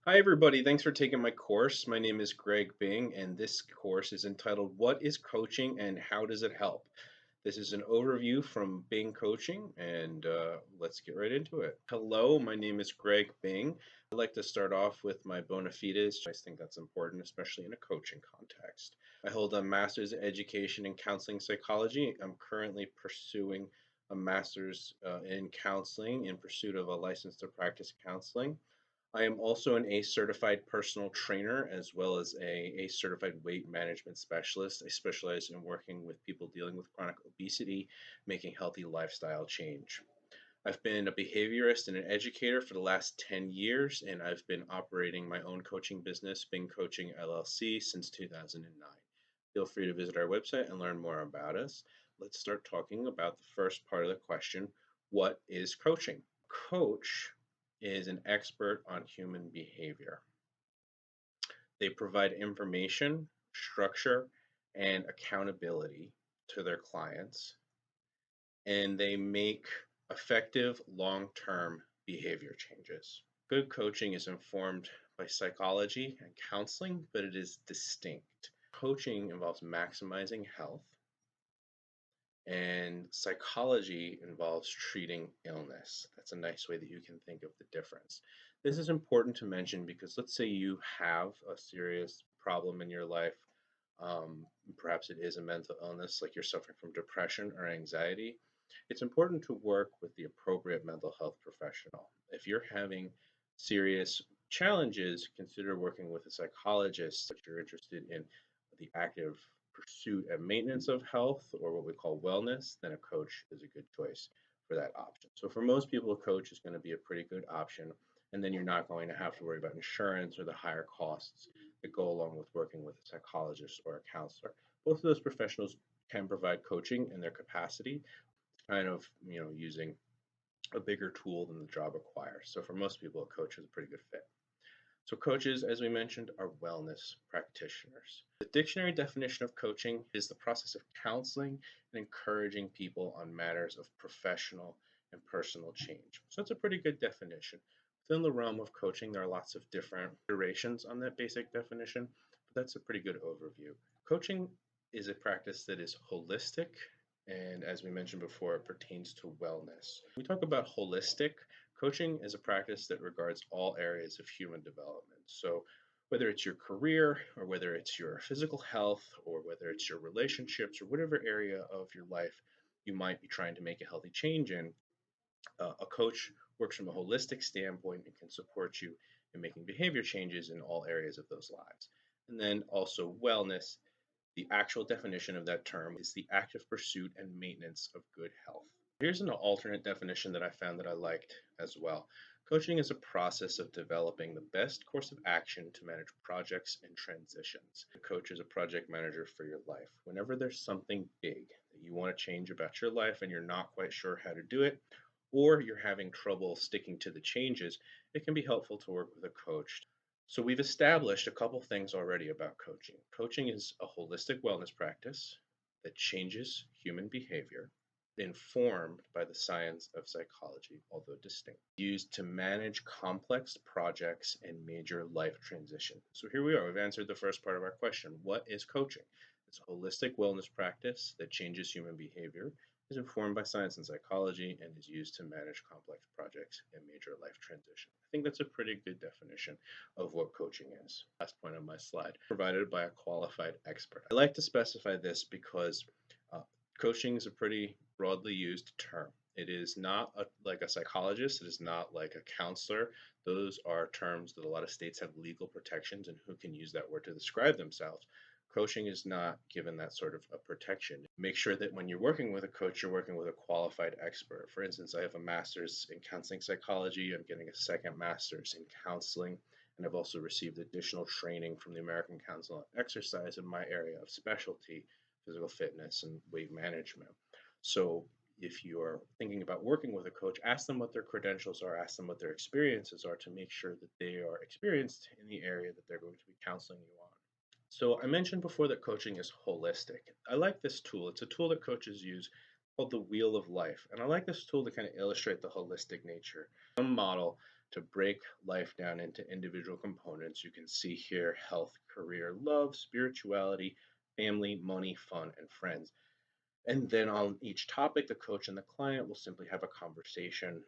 Hi, everybody. Thanks for taking my course. My name is Greg Bing, and this course is entitled What is Coaching and How Does It Help? This is an overview from Bing Coaching, and let's get right into it. Hello, my name is Greg Bing. I'd like to start off with my bona fides. I think that's important, especially in a coaching context. I hold a master's in education and counseling psychology. I'm currently pursuing a master's in counseling in pursuit of a license to practice counseling. I am also an ACE certified personal trainer as well as a ACE certified weight management specialist. I specialize in working with people dealing with chronic obesity, making healthy lifestyle change. I've been a behaviorist and an educator for the last 10 years, and I've been operating my own coaching business, Bing Coaching LLC, since 2009. Feel free to visit our website and learn more about us. Let's start talking about the first part of the question. What is coaching? Coach is an expert on human behavior. They provide information, structure, and accountability to their clients, and they make effective long-term behavior changes. Good coaching is informed by psychology and counseling, but it is distinct. Coaching involves maximizing health, and psychology involves treating illness. That's a nice way that you can think of the difference. This is important to mention because let's say you have a serious problem in your life. Perhaps it is a mental illness, like you're suffering from depression or anxiety. It's important to work with the appropriate mental health professional. If you're having serious challenges, consider working with a psychologist if you're interested in the active pursuit and maintenance of health, or what we call wellness, then a coach is a good choice for that option. So for most people, a coach is going to be a pretty good option, and then you're not going to have to worry about insurance or the higher costs that go along with working with a psychologist or a counselor. Both of those professionals can provide coaching in their capacity, kind of using a bigger tool than the job requires. So for most people, a coach is a pretty good fit. So coaches, as we mentioned, are wellness practitioners. The dictionary definition of coaching is the process of counseling and encouraging people on matters of professional and personal change. So it's a pretty good definition. Within the realm of coaching, there are lots of different iterations on that basic definition, but that's a pretty good overview. Coaching is a practice that is holistic, and as we mentioned before, it pertains to wellness. When we talk about holistic, coaching is a practice that regards all areas of human development. So, whether it's your career, or whether it's your physical health, or whether it's your relationships, or whatever area of your life you might be trying to make a healthy change in, a coach works from a holistic standpoint and can support you in making behavior changes in all areas of those lives. And then also, wellness, the actual definition of that term is the active pursuit and maintenance of good health. Here's an alternate definition that I found that I liked as well. Coaching is a process of developing the best course of action to manage projects and transitions. A coach is a project manager for your life. Whenever there's something big that you want to change about your life and you're not quite sure how to do it, or you're having trouble sticking to the changes, it can be helpful to work with a coach. So we've established a couple things already about coaching. Coaching is a holistic wellness practice that changes human behavior, informed by the science of psychology, although distinct, used to manage complex projects and major life transitions. So here we are. We've answered the first part of our question. What is coaching? It's a holistic wellness practice that changes human behavior, is informed by science and psychology, and is used to manage complex projects and major life transition. I think that's a pretty good definition of what coaching is. Last point on my slide, provided by a qualified expert. I like to specify this because uh, coaching is a pretty broadly used term. It is not like a psychologist. It is not like a counselor. Those are terms that a lot of states have legal protections and who can use that word to describe themselves. Coaching is not given that sort of a protection. Make sure that when you're working with a coach, you're working with a qualified expert. For instance, I have a master's in counseling psychology. I'm getting a second master's in counseling, and I've also received additional training from the American Council on Exercise in my area of specialty, physical fitness and weight management. So if you're thinking about working with a coach, ask them what their credentials are, ask them what their experiences are to make sure that they are experienced in the area that they're going to be counseling you on. So I mentioned before that coaching is holistic. I like this tool. It's a tool that coaches use called the Wheel of Life. And I like this tool to kind of illustrate the holistic nature. One model to break life down into individual components. You can see here health, career, love, spirituality, family, money, fun, and friends. And then on each topic, the coach and the client will simply have a conversation,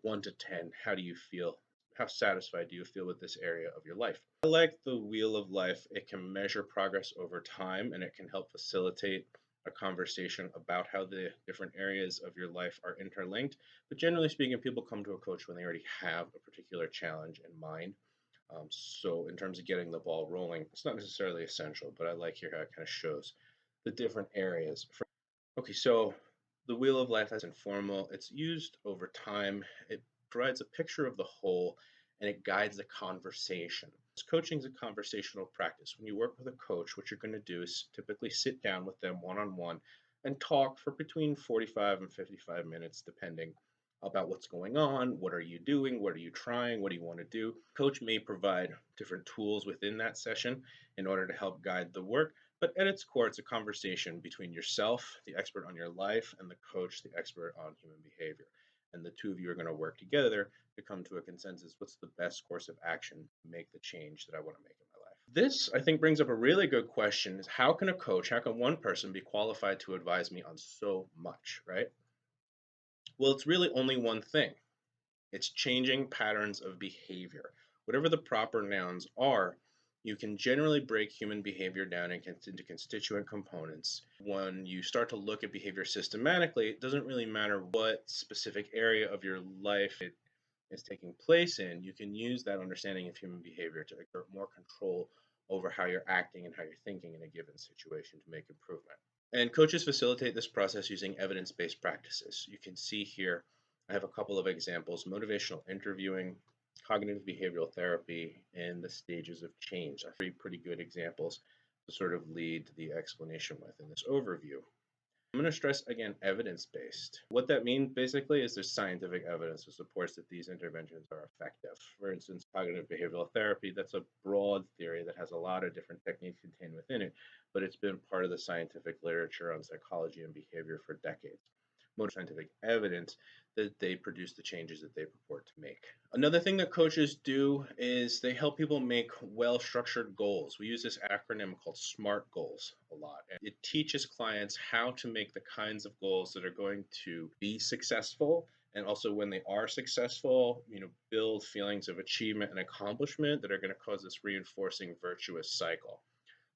1 to 10. How do you feel? How satisfied do you feel with this area of your life? I like the wheel of life. It can measure progress over time and it can help facilitate a conversation about how the different areas of your life are interlinked. But generally speaking, people come to a coach when they already have a particular challenge in mind. So, in terms of getting the ball rolling, it's not necessarily essential, but I like here how it kind of shows the different areas. Okay, so the wheel of life is informal. It's used over time. It provides a picture of the whole and it guides the conversation. Coaching is a conversational practice. When you work with a coach, what you're going to do is typically sit down with them one on one and talk for between 45 and 55 minutes, depending about what's going on, what are you doing, what are you trying, what do you want to do. Coach may provide different tools within that session in order to help guide the work, but at its core, it's a conversation between yourself, the expert on your life, and the coach, the expert on human behavior. And the two of you are going to work together to come to a consensus. What's the best course of action to make the change that I want to make in my life? This, I think, brings up a really good question is how can a coach, how can one person be qualified to advise me on so much, right? Well, it's really only one thing. It's changing patterns of behavior. Whatever the proper nouns are, you can generally break human behavior down into constituent components. When you start to look at behavior systematically, it doesn't really matter what specific area of your life it is taking place in. You can use that understanding of human behavior to exert more control over how you're acting and how you're thinking in a given situation to make improvement. And coaches facilitate this process using evidence based practices. You can see here, I have a couple of examples motivational interviewing, cognitive behavioral therapy, and the stages of change. Three pretty good examples to sort of lead the explanation with in this overview. I'm going to stress again evidence based. What that means basically is there's scientific evidence that supports that these interventions are effective. For instance, cognitive behavioral therapy, that's a broad theory that has a lot of different techniques contained within it, but it's been part of the scientific literature on psychology and behavior for decades. More scientific evidence that they produce the changes that they purport to make. Another thing that coaches do is they help people make well structured goals. We use this acronym called SMART goals a lot. And it teaches clients how to make the kinds of goals that are going to be successful and also when they are successful, build feelings of achievement and accomplishment that are going to cause this reinforcing virtuous cycle.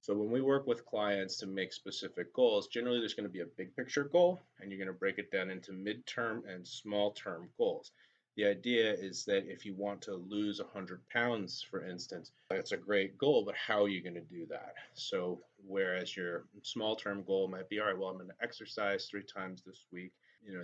So when we work with clients to make specific goals, generally there's going to be a big picture goal and you're going to break it down into midterm and small term goals. The idea is that if you want to lose 100 pounds, for instance, that's a great goal, but how are you going to do that? So whereas your small term goal might be, all right, well, I'm going to exercise 3 times this week.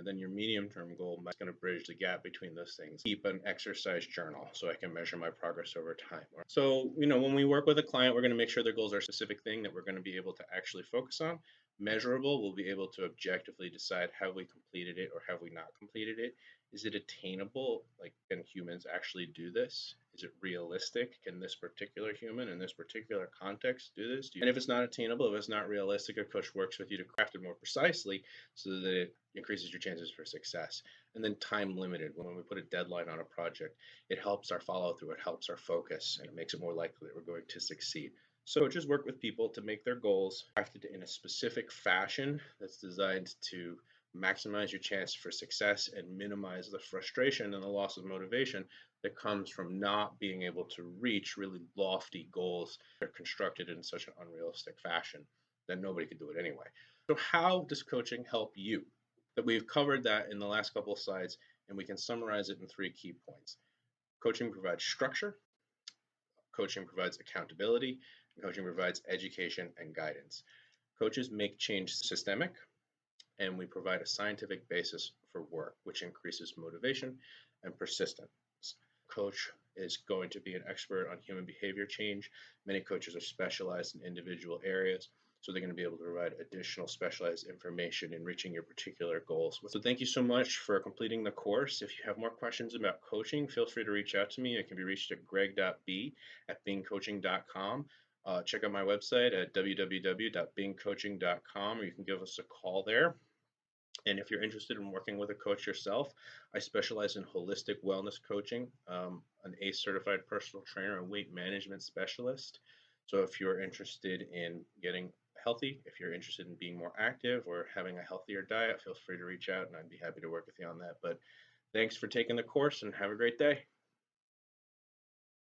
Then your medium term goal is going to bridge the gap between those things. Keep an exercise journal so I can measure my progress over time. So, when we work with a client, we're going to make sure their goals are a specific thing that we're going to be able to actually focus on. Measurable, we'll be able to objectively decide have we completed it or have we not completed it. Is it attainable? Like, can humans actually do this? Is it realistic? Can this particular human in this particular context do this? And if it's not attainable, if it's not realistic, a coach works with you to craft it more precisely so that it increases your chances for success. And then time limited. When we put a deadline on a project, it helps our follow through, it helps our focus, and it makes it more likely that we're going to succeed. So coaches work with people to make their goals crafted in a specific fashion that's designed to maximize your chance for success and minimize the frustration and the loss of motivation that comes from not being able to reach really lofty goals that are constructed in such an unrealistic fashion that nobody could do it anyway. So how does coaching help you? That we've covered that in the last couple of slides, and we can summarize it in 3 key points. Coaching provides structure, coaching provides accountability, and coaching provides education and guidance. Coaches make change systemic, and we provide a scientific basis for work, which increases motivation and persistence. Coach is going to be an expert on human behavior change. Many coaches are specialized in individual areas, so they're going to be able to provide additional specialized information in reaching your particular goals. So thank you so much for completing the course. If you have more questions about coaching, feel free to reach out to me. I can be reached at greg.b@bingcoaching.com. Check out my website at www.bingcoaching.com, or you can give us a call there. And if you're interested in working with a coach yourself, I specialize in holistic wellness coaching, an ACE certified personal trainer and weight management specialist. So if you're interested in getting healthy, if you're interested in being more active or having a healthier diet, feel free to reach out and I'd be happy to work with you on that. But thanks for taking the course and have a great day.